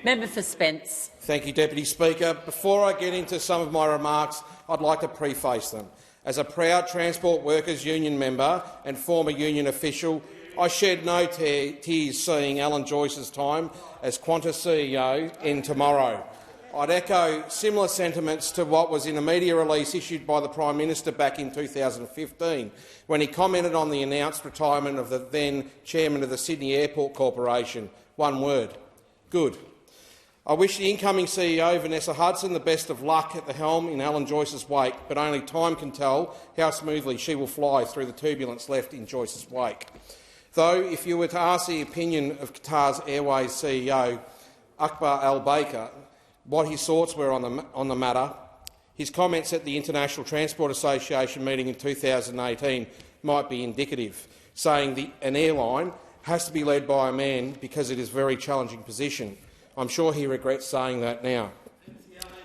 Member for Spence. Thank you, Deputy Speaker. Before I get into some of my remarks, I'd like to preface them. As a proud Transport Workers Union member and former union official, I shed no tears seeing Alan Joyce's time as Qantas CEO end tomorrow. I'd echo similar sentiments to what was in a media release issued by the Prime Minister back in 2015, when he commented on the announced retirement of the then chairman of the Sydney Airport Corporation. One word: good. I wish the incoming CEO, Vanessa Hudson, the best of luck at the helm in Alan Joyce's wake, but only time can tell how smoothly she will fly through the turbulence left in Joyce's wake. Though, if you were to ask the opinion of Qatar's Airways CEO, Akbar Al-Baker, what his thoughts were on the matter, his comments at the International Transport Association meeting in 2018 might be indicative, saying an airline has to be led by a man because it is a very challenging position. I'm sure he regrets saying that now.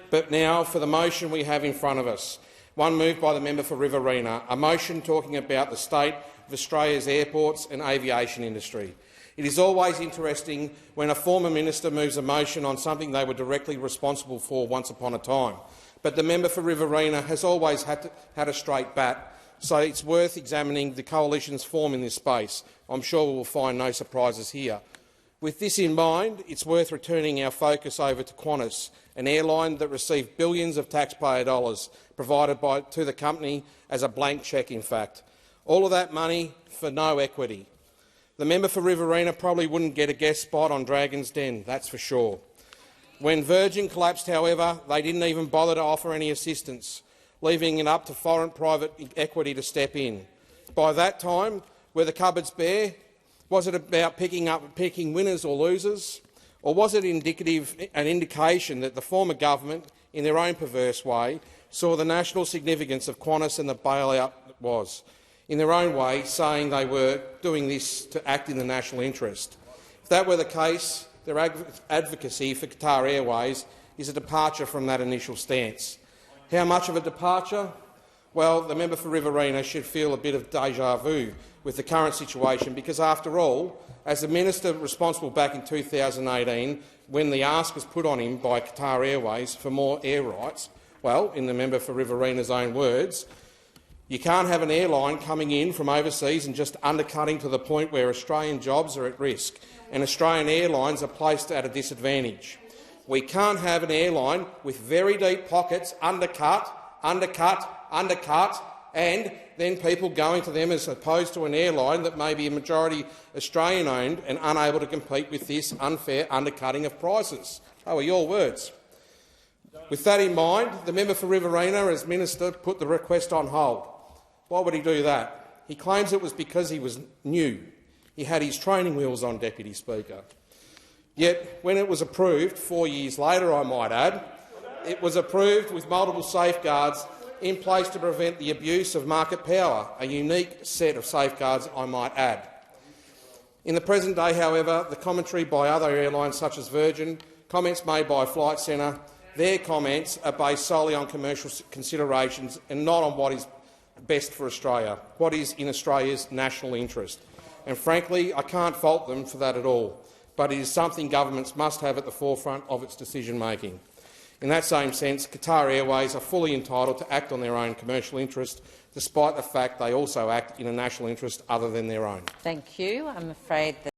But now for the motion we have in front of us, one moved by the member for Riverina, a motion talking about the state of Australia's airports and aviation industry. It is always interesting when a former minister moves a motion on something they were directly responsible for once upon a time. But the member for Riverina has always had a straight bat, so it's worth examining the coalition's form in this space. I'm sure we will find no surprises here. With this in mind, it's worth returning our focus over to Qantas, an airline that received billions of taxpayer dollars provided to the company as a blank cheque, in fact. All of that money for no equity. The member for Riverina probably wouldn't get a guest spot on Dragon's Den, that's for sure. When Virgin collapsed, however, they didn't even bother to offer any assistance, leaving it up to foreign private equity to step in. By that time, were the cupboards bare? Was it about picking winners or losers? Or was it an indication that the former government, in their own perverse way, saw the national significance of Qantas and the bailout was, in their own way, saying they were doing this to act in the national interest? If that were the case, their advocacy for Qatar Airways is a departure from that initial stance. How much of a departure? Well, the member for Riverina should feel a bit of déjà vu with the current situation because, after all, as the minister responsible back in 2018, when the ask was put on him by Qatar Airways for more air rights, well, in the member for Riverina's own words, you can't have an airline coming in from overseas and just undercutting to the point where Australian jobs are at risk and Australian airlines are placed at a disadvantage. We can't have an airline with very deep pockets undercut, and then people going to them as opposed to an airline that may be a majority Australian-owned and unable to compete with this unfair undercutting of prices. Oh, are your words. With that in mind, the member for Riverina, as minister, put the request on hold. Why would he do that? He claims it was because he was new. He had his training wheels on, Deputy Speaker. Yet, when it was approved, 4 years later I might add, it was approved with multiple safeguards in place to prevent the abuse of market power, a unique set of safeguards I might add. In the present day, however, the commentary by other airlines such as Virgin, comments made by Flight Centre, their comments are based solely on commercial considerations and not on what is best for Australia, what is in Australia's national interest. And frankly, I can't fault them for that at all, but it is something governments must have at the forefront of its decision-making. In that same sense, Qatar Airways are fully entitled to act on their own commercial interest, despite the fact they also act in a national interest other than their own. Thank you. I'm afraid that